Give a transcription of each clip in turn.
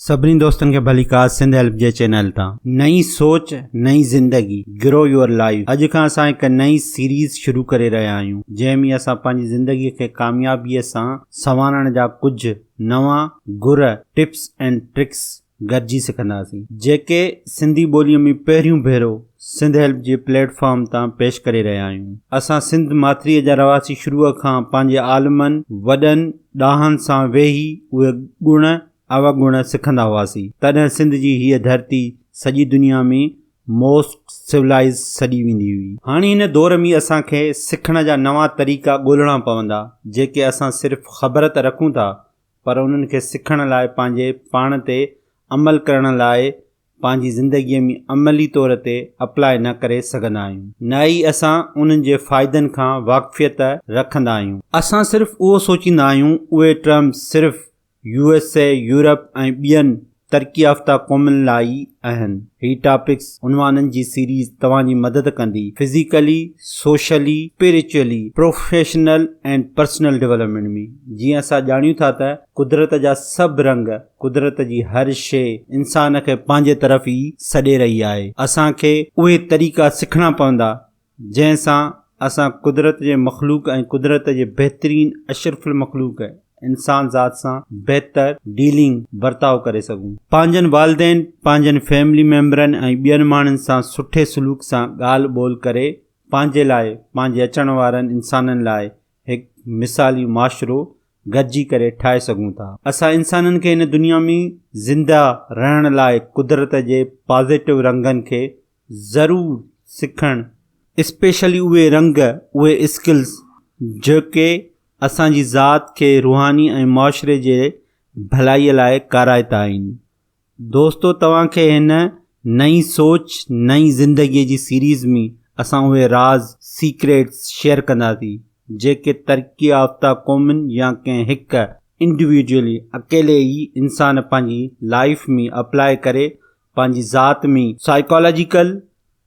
सभिनी दोस्तनि खे भली का सिंध हेल्प जे चैनल तां नई सोच नई ज़िंदगी ग्रो योर लाइफ। अॼु खां असां हिकु नई सीरीज़ शुरू करे रहिया आहियूं जंहिंमें असां पंहिंजी ज़िंदगीअ खे कामयाबीअ सां संवारण जा कुझु नवां गुर टिप्स एंड ट्रिक्स गॾिजी सिखंदासीं, जेके सिंधी ॿोलीअ में पहिरियों भेरो सिंध हेल्प जे प्लेटफॉर्म तां पेश करे रहिया आहियूं। असां सिंध माथिरीअ जा रवासी शुरूअ खां पंहिंजे आलमनि वॾनि ॾाहनि सां वेही उहे गुण अवगुण सिखंदा हुआसीं। तॾहिं सिंध जी हीअ धरती सॼी दुनिया में मोस्ट सिविलाइज़ सॾी वेंदी हुई। हाणे हिन दौर में असांखे सिखण जा नवां तरीक़ा ॻोल्हणा पवंदा, जेके असां सिर्फ़ु ख़बर त रखूं था, पर उन्हनि खे सिखण लाइ पंहिंजे पाण ते अमल करण लाइ पंहिंजी ज़िंदगीअ में अमली तौर ते अप्लाई न करे सघंदा आहियूं। न ई असां उन्हनि जे फ़ाइदनि खां वाक़फ़ियत रखंदा आहियूं। असां सिर्फ़ु उहो सोचींदा आहियूं उहे टर्म्स सिर्फ़ु USA, यूरोप ऐं ॿियनि तरक़ी याफ़्ता क़ौमुनि लाइ आहिनि। ही टॉपिक्स उन्वाननि जी सीरीज़ तव्हांजी मदद कंदी फिज़िकली, सोशली, स्पिरिचुअली, प्रोफेशनल ऐं पर्सनल डेवलपमेंट में। जीअं असां ॼाणियूं था त कुदरत जा सभु रंग, कुदरत जी हर शइ इंसान खे पंहिंजे तरफ़ ई सॾे रही आहे। असांखे उहे तरीक़ा सिखणा पवंदा जंहिंसां असां कुदरत जे मख़लूक ऐं कुदरत जे बहितरीन अशरफुल मख़लूक इंसान ज़ात सां बहितर डीलिंग बर्ताव करे सघूं। पंहिंजनि वालदेन, पंहिंजनि फैमिली मेंबरनि ऐं ॿियनि माण्हुनि सां सुठे सलूक सां ॻाल्हि ॿोल करे पंहिंजे लाइ, पंहिंजे अचण वारनि इंसाननि लाइ हिकु मिसाली माशरो गॾिजी करे ठाहे सघूं था। असां इंसाननि खे हिन दुनिया में ज़िंदा रहण लाइ कुदरत जे पॉज़िटिव रंगनि खे ज़रूरु सिखणु, स्पेशली उहे रंग, उहे स्किल्स जेके असांजी ज़ात खे रूहानी ऐं मुआशरे जे भलाईअ लाइ काराइता आहिनि। दोस्तो, तव्हांखे हिन नई सोच नई ज़िंदगीअ जी सीरीज़ में असां उहे राज़ सीक्रेट्स शेयर कंदासीं जेके तरक़ी याफ़्ता क़ौमुनि या कंहिं हिकु इंडिविजुअली अकेले ई इंसान पंहिंजी लाइफ में अप्लाई करे पंहिंजी ज़ात में psychological,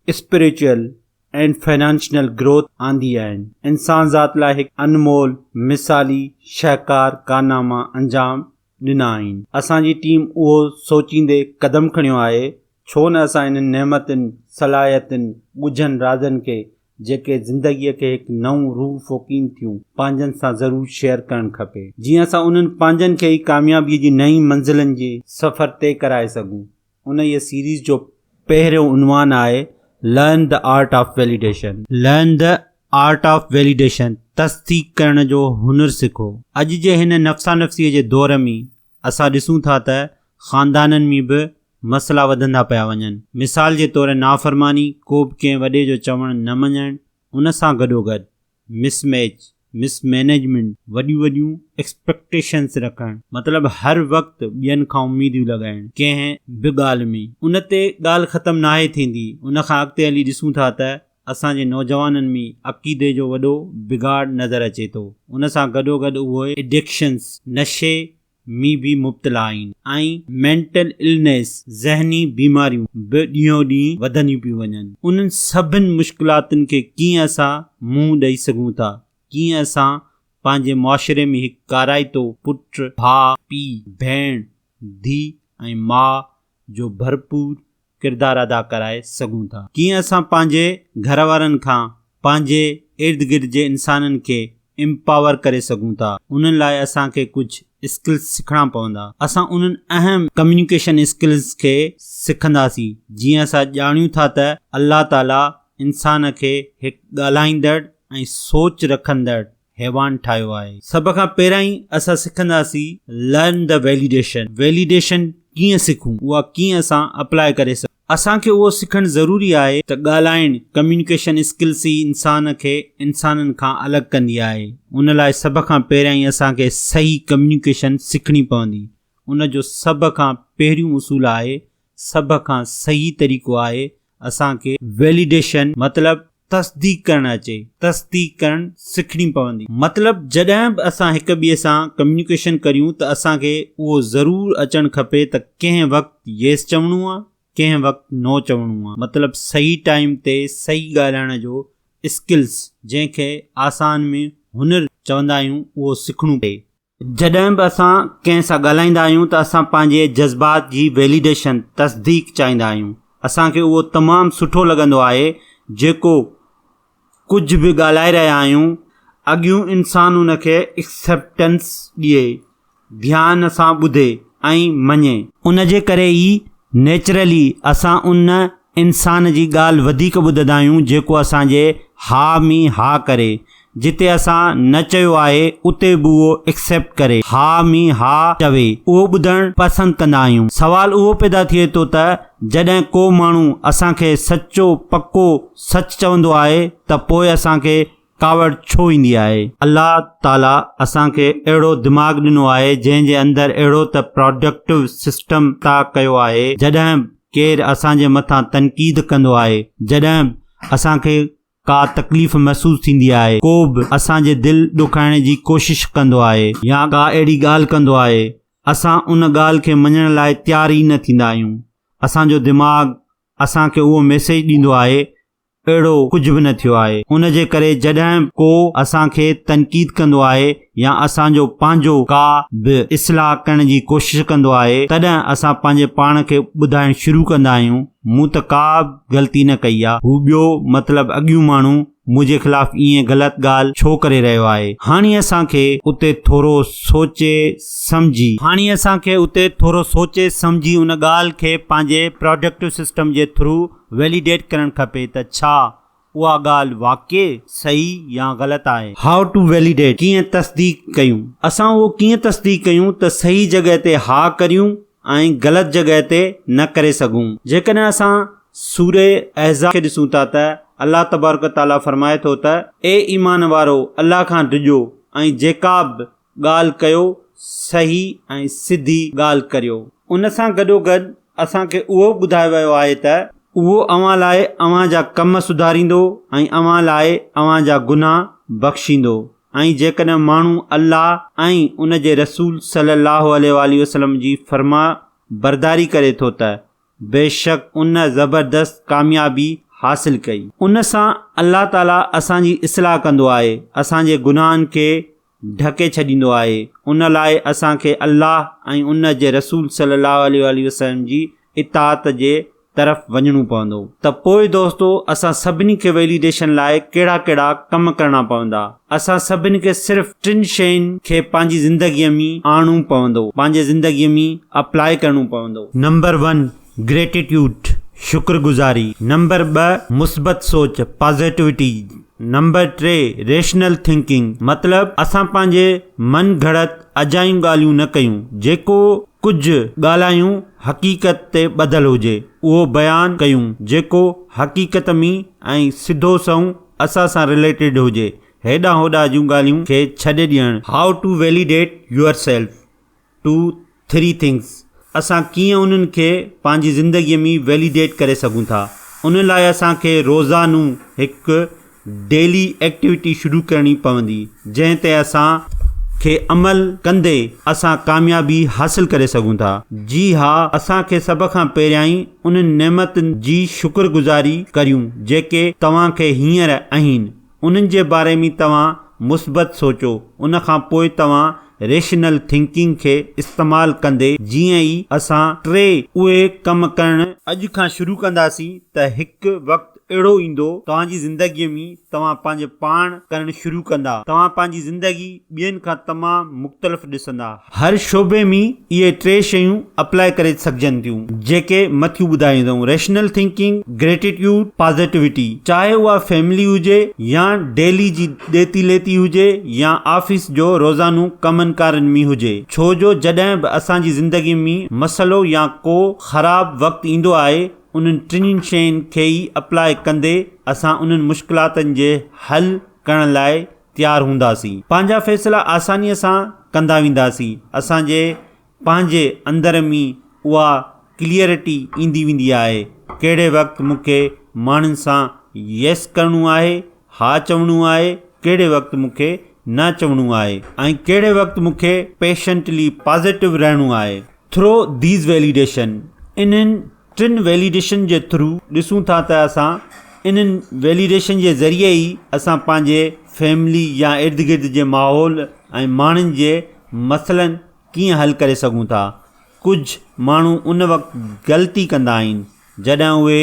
spiritual and financial growth आंदी आहिनि। इंसान ज़ात लाइ हिकु अनमोल मिसाली शाहकार कारनामा अंजाम ॾिना आहिनि। असांजी टीम उहो सोचींदे क़दम खणियो आहे, छो न असां इन्हनि नेमतुनि, सलाहियतुनि, ॻुझनि राज़नि खे जेके ज़िंदगीअ खे हिकु नऊं रूह फ़ोकीन थियूं, पंहिंजनि सां ज़रूरु शेयर करणु खपे, जीअं असां उन्हनि पंहिंजनि खे ई कामयाबीअ जी नई मंज़िलनि जे सफ़र तय कराए सघूं। उन इहा सीरीज़ जो पहिरियों उनवान आहे learn the art of validation. Learn the art of validation, तस्दीक करण जो हुनर सिखो। अॼु जे हिन नफ़्सा नफ़्सीअ जे दौर में असां ॾिसूं था त ख़ानदाननि में बि मसइला वधंदा पिया वञनि। मिसाल जे तौरु नाफ़रमानी, को बि कंहिं वॾे जो चवणु न मञणु, उन सां गॾोगॾु मिसमैच, मिसमैनेजमेंट, वॾियूं वॾियूं एक्सपेक्टेशन्स रखणु, मतिलबु हर वक़्तु ॿियनि खां उमेदियूं लॻाइणु कंहिं बि ॻाल्हि में। उन ते ॻाल्हि ख़तमु नाहे थींदी। उन खां अॻिते हली ॾिसूं था त असांजे नौजवाननि में अक़ीदे जो वॾो बिगाड़ नज़र अचे थो। उन सां गॾोगॾु उहे एडिक्शन्स, नशे में बि मुब्तला आहिनि ऐं मेंटल इलनेस, ज़हनी बीमारियूं बि ॾींहों ॾींहुं वधंदियूं पियूं वञनि। उन्हनि सभिनि मुश्किलातुनि खे कीअं असां मुंहुं ॾेई सघूं था, कीअं असां पंहिंजे मुआशरे में हिकु काराइतो पुटु, भाउ, पीउ, भेण, धीउ ऐं माउ जो भरपूर किरदारु अदा कराए सघूं था, कीअं असां पंहिंजे घर वारनि खां पंहिंजे इर्द गिर्द जे इंसाननि खे एम्पावर करे सघूं था। उन्हनि लाइ असांखे कुझु स्किल्स सिखणा पवंदा। असां उन्हनि अहम कम्युनिकेशन स्किल्स खे सिखंदासीं। जीअं असां ॼाणूं था त अल्लाह ताला इंसान खे हिकु ॻाल्हाईंदड़ ऐं सोच रखंदड़ हैवान ठाहियो आहे। सभ खां पहिरियां ई असां सिखंदासीं लर्न द वैलिडेशन। वैलिडेशन कीअं सिखूं, उहा कीअं असां अप्लाई करे सघूं। असांखे उहो सिखणु ज़रूरी आहे त ॻाल्हाइण, कम्युनिकेशन स्किल्स ई इंसान खे इंसाननि खां अलॻि कंदी आहे। उन लाइ सभ खां पहिरियां ई असांखे सही कम्युनिकेशन सिखणी पवंदी। उन जो सभ खां पहिरियों उसूल आहे, सभ खां सही तरीक़ो आहे असांखे वैलिडेशन मतिलबु तस्दीक करणु अचे, तस्दीक करणु सिखणी पवंदी। मतिलबु जॾहिं बि असां हिक ॿिए सां कम्युनिकेशन करियूं त असांखे उहो ज़रूरु अचणु खपे त कंहिं वक़्तु येस चवणो आहे, कंहिं वक़्तु नो चवणो आहे। मतिलबु सही टाइम ते सही ॻाल्हाइण जो स्किल्स, जंहिंखे आसान में हुनर चवंदा आहियूं, उहो सिखणो पए। जॾहिं बि असां कंहिं सां ॻाल्हाईंदा आहियूं त असां पंहिंजे जज़्बात जी वैलिडेशन तस्दीक चाहींदा आहियूं। असांखे उहो तमामु सुठो लॻंदो आहे जेको कुझु बि ॻाल्हाए रहिया आहियूं अॻियूं इंसानु उनखे एक्सेप्टेंस ॾिए, ध्यान सां ॿुधे ऐं मञे। उन जे करे ई नेचुरली असां उन इंसान जी ॻाल्हि वधीक ॿुधंदा आहियूं जेको असांजे हा में हा करे। जिते असां न चयो आहे उते बि उहो एक्सेप्ट करे हा में हा चवे, उहो ॿुधणु पसंदि कंदा आहियूं। सवाल उहो पैदा थिए थो त जॾहिं को माण्हू असांखे सचो पको सच चवंदो आहे त पोइ असांखे कावड़ छो ईंदी आहे। अल्लाह ताला असांखे अहिड़ो दिमाग़ ॾिनो आहे जंहिंजे अंदरि अहिड़ो त प्रोडक्टिव सिस्टम ता कयो आहे। जॾहिं केरु असांजे मथां तनक़ीद कंदो आहे, जॾहिं असांखे का तकलीफ़ महसूस थींदी आहे, को बि असांजे दिलि ॾुखाइण जी कोशिश कंदो आहे या का अहिड़ी ॻाल्हि कंदो आहे, असां उन ॻाल्हि खे मञण लाइ तयार ई न थींदा आहियूं। असांजो दिमाग़ असांखे उहो मैसेज ॾींदो आहे अहिड़ो कुझु बि न थियो आहे। उन जे करे जॾहिं को असांखे तनक़ीद कंदो आहे या असांजो पंहिंजो का बि इस्लाह करण जी कोशिश कंदो आहे, तॾहिं असां पंहिंजे पाण खे ॿुधाइण शुरू कंदा आहियूं मूं त का बि ग़लती न कई आहे, हू ॿियो मतिलबु अॻियूं माण्हू मुंहिंजे ख़िलाफ़ ईअं ग़लति ॻाल्हि छो करे रहियो आहे। हाणे असांखे उते थोरो सोचे सम्झी उन ॻाल्हि खे पंहिंजे प्रोडक्टिव सिस्टम जे थ्रू वैलिडेट करणु खपे त छा उहा ॻाल्हि वाक़ई सही या ग़लति आहे। हाउ टू वैलिडेट, कीअं तस्दीक कयूं। असां उहो कीअं तस्दीक कयूं त सही जॻह ते हा करियूं ऐं ग़लति जॻह ते न करे सघूं। जेकॾहिं असां सूरे अहज़ाब खे ॾिसूं था त अल्लाह तबारक ताला फरमाए थो त ए ईमान वारो अल्लाह खां ॾिजो ऐं जेका बि ॻाल्हि कयो सही ऐं सिधी ॻाल्हि करियो। उन सां गॾोगॾु असांखे उहो ॿुधायो वियो आहे त उहो अव्हां लाइ अव्हां जा कम सुधारींदो ऐं अव्हां लाइ अव्हां जा गुनाह बख़्शींदो। ऐं जेकॾहिं माण्हू अल्लाह ऐं उन जे रसूल सल्लल्लाहु अलैहि वसल्लम जी फरमा बरदारी करे थो त बेशक उन ज़बरदस्त कामयाबी हासिल कई। उन सां अल्लाह ताला असांजी इस्लाह कंदो आहे, असांजे गुनाहनि खे ढके छॾींदो आहे। उन लाइ असांखे अल्लाह ऐं उन जे रसूल सल्लल्लाहु अलैहि वसल्लम जी इताअत जे तरफ़ वञणो पवंदो। त पोइ दोस्तो असां सभिनी खे वैलिडेशन लाइ कहिड़ा कहिड़ा कम करणा पवंदा। असां सभिनी खे सिर्फ़ 3 शयुनि खे पंहिंजी ज़िंदगीअ में आणणो पवंदो, पंहिंजे ज़िंदगीअ में अप्लाई करणो पवंदो। Number 1 gratitude, शुक्रगुज़ारी। नंबर 2 मुस्बत सोच, पॉजिटिविटी। नंबर 3 रेशनल थिंकिंग, मतिलबु असां पंहिंजे मन घड़त अजायूं ॻाल्हियूं न कयूं। जेको कुझु ॻाल्हायूं हक़ीक़त ते ॿधल हुजे उहो बयानु कयूं, जेको हक़ीक़त में ऐं सिधो सहूं असां सां रिलेटेड हुजे। हेॾां होॾां जूं ॻाल्हियूं खे छॾे ॾियणु। How to validate yourself. 2-3 things, असां कीअं उन्हनि खे पंहिंजी ज़िंदगीअ में वैलिडेट करे सघूं था। उन लाइ असांखे रोज़ानू हिकु डेली एक्टिविटी शुरू करणी पवंदी जंहिं ते असां खे अमल कंदे असां कामयाबी हासिल करे सघूं था। जी हा, असांखे सभ खां पहिरियां ई उन्हनि नेमतुनि जी शुक्रगुज़ारी करियूं जेके तव्हांखे हींअर आहिनि। उन्हनि जे बारे में तव्हां मुस्बत सोचो। उन खां पोइ तव्हां रेशनल थिंकिंग खे इस्तेमालु कंदे जीअं ई असां 3 उहे कम करणु अॼु खां शुरू कंदासीं त हिकु वक़्तु अहिड़ो ईंदो तव्हांजी ज़िंदगीअ में तव्हां पंहिंजे पाण करणु शुरू कंदा। तव्हां पंहिंजी ज़िंदगी ॿियनि खां तमामु मुख़्तलिफ़ ॾिसंदा। हर शोबे में इहे 3 शयूं अप्लाई करे सघजनि थियूं जेके मथियूं ॿुधाईंदऊं। Rational thinking, gratitude, positivity. चाहे उहा फैमिली हुजे या डेली जी ॾेती लेती हुजे या ऑफिस जो रोज़ानू कमनि कारनि में हुजे। छो जो जॾहिं बि असांजी ज़िंदगी में मसइलो या को ख़राबु वक़्तु ईंदो आहे उन्हनि 3 शयुनि खे ई अप्लाई कंदे असां उन्हनि मुश्किलातुनि जे हल करण लाइ तयारु हूंदासीं। पंहिंजा फ़ैसिला आसानीअ सां कंदा वेंदासीं। असांजे पंहिंजे अंदर में उहा क्लियरिटी ईंदी वेंदी आहे कहिड़े वक़्तु मूंखे माण्हुनि सां यस करिणो आहे, हा चवणो आहे, कहिड़े वक़्तु मूंखे न चवणो आहे ऐं कहिड़े वक़्तु मूंखे पेशेंटली पॉजिटिव रहणो आहे। थ्रो दीज़ वैलिडेशन, इन्हनि 3 वैलिडेशन जे थ्रू ॾिसूं था त असां इन्हनि वैलिडेशन जे ज़रिए ई असां पंहिंजे फैमिली या इर्द गिर्द जे माहौल ऐं माण्हुनि जे मसइलनि कीअं हल करे सघूं था। कुझु माण्हू उन वक़्तु ग़लती कंदा आहिनि जॾहिं उहे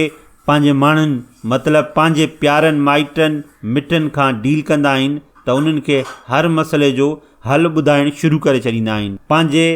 पंहिंजे माण्हुनि मतिलबु पंहिंजे प्यारनि माइटनि मिटनि खां डील कंदा आहिनि त उन्हनि खे हर मसइले जो हल ॿुधाइणु शुरू करे छॾींदा आहिनि, पंहिंजे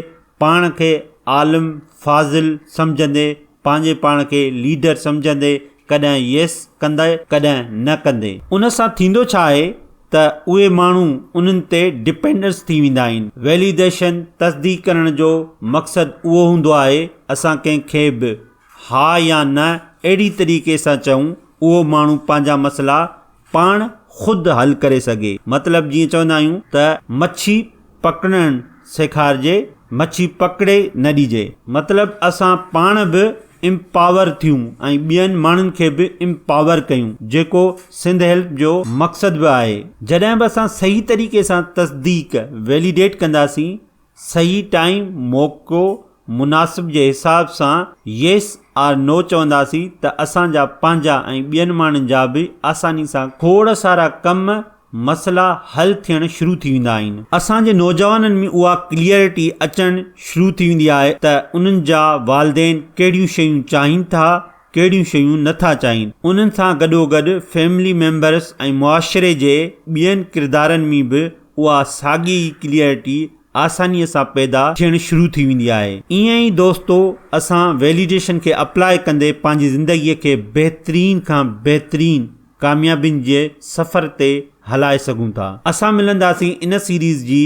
पाण खे आलिम फाज़िल सम्झंदे, पंहिंजे पाण खे लीडर सम्झंदे, कॾहिं येस कंदे कॾहिं न कंदे। उन सां थींदो छा आहे त उहे माण्हू उन्हनि ते डिपेंडेंस थी वेंदा आहिनि। वैलिडेशन तस्दीक करण जो मक़सदु उहो हूंदो आहे असां कंहिंखे बि हा या न अहिड़ी तरीक़े सां चऊं उहो माण्हू पंहिंजा मसइला पाण ख़ुदि हल करे सघे। मतिलबु जीअं चवंदा आहियूं त मच्छी पकड़णु सेखारिजे, मच्छी पकड़े न ॾिजे। मतिलबु असां पाण बि इम्पावर थियूं ऐं ॿियनि माण्हुनि खे बि इम्पावर कयूं, जेको सिंध हेल्प जो मक़सदु बि आहे। जॾहिं बि असां सही तरीक़े सां तस्दीक वैलिडेट कंदासीं, सही टाइम मौक़ो मुनासिब जे हिसाब सां येस आर नो चवंदासीं त असांजा पंहिंजा ऐं ॿियनि माण्हुनि जा बि आसानी सां खोड़ सारा कम मसइला हल थियण शुरू थी वेंदा आहिनि। असांजे नौजवाननि में उहा क्लियरिटी अचणु शुरू थी वेंदी आहे त उन्हनि जा वालदेन कहिड़ियूं शयूं चाहिनि था, कहिड़ियूं शयूं नथा चाहिनि। उन्हनि सां गॾोगॾु फैमिली मेंबर्स ऐं मुआशिरे जे ॿियनि किरदारनि में बि उहा साॻी क्लियरिटी आसानीअ सां पैदा थियणु शुरू थी वेंदी आहे। ईअं ई दोस्तो असां वैलिडेशन खे अप्लाई कंदे पंहिंजी ज़िंदगीअ खे बहितरीन खां बहितरीन कामयाबियुनि जे सफ़र ते हलाए सघूं था। असां मिलंदासीं इन सीरीज़ जी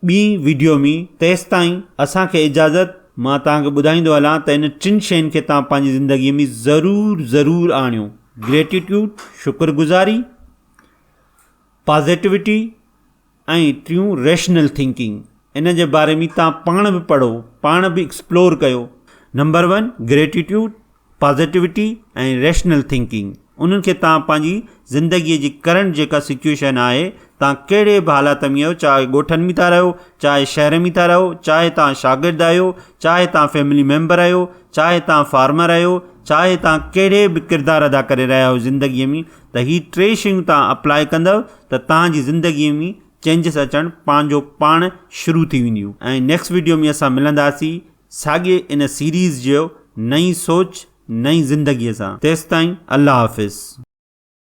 ॿी वीडियो में। तेसि ताईं असांखे इजाज़त। मां तव्हांखे ॿुधाईंदो हलां त इन 3 शयुनि खे तव्हां पंहिंजी ज़िंदगीअ में ज़रूरु आणियो। ग्रेटिट्यूड शुक्रगुज़ारी, पॉज़िटिविटी ऐं 3 रैशनल थिंकिंग। इन जे बारे में तव्हां पाण बि पढ़ो, पाण बि एक्सप्लोर कयो। नंबर 1 ग्रेटिट्यूड, पॉज़िटिविटी ऐं रैशनल थिंकिंग। उन्हनि खे तव्हां पंहिंजी ज़िंदगीअ जी करंट जेका सिचुएशन आहे, तव्हां कहिड़े बि हालात में आहियो, चाहे ॻोठनि में था रहो, चाहे शहर में था रहो, चाहे तव्हां शागिर्द आहियो, चाहे तव्हां फैमिली मेंबर आहियो, चाहे तव्हां फार्मर आहियो, चाहे तव्हां कहिड़े बि किरदारु अदा करे रहिया आहियो ज़िंदगीअ में, त ही 3 शयूं तव्हां अप्लाई कंदव त तव्हांजी ज़िंदगीअ में चेंजिस अचणु पंहिंजो पाण शुरू थी वेंदियूं। ऐं नेक्स्ट वीडियो में असां मिलंदासीं साॻिए इन सीरीज़ जो नई सोच नई ज़िंदगीअ सां। तेसि ताईं अल्लाह हाफ़िज़।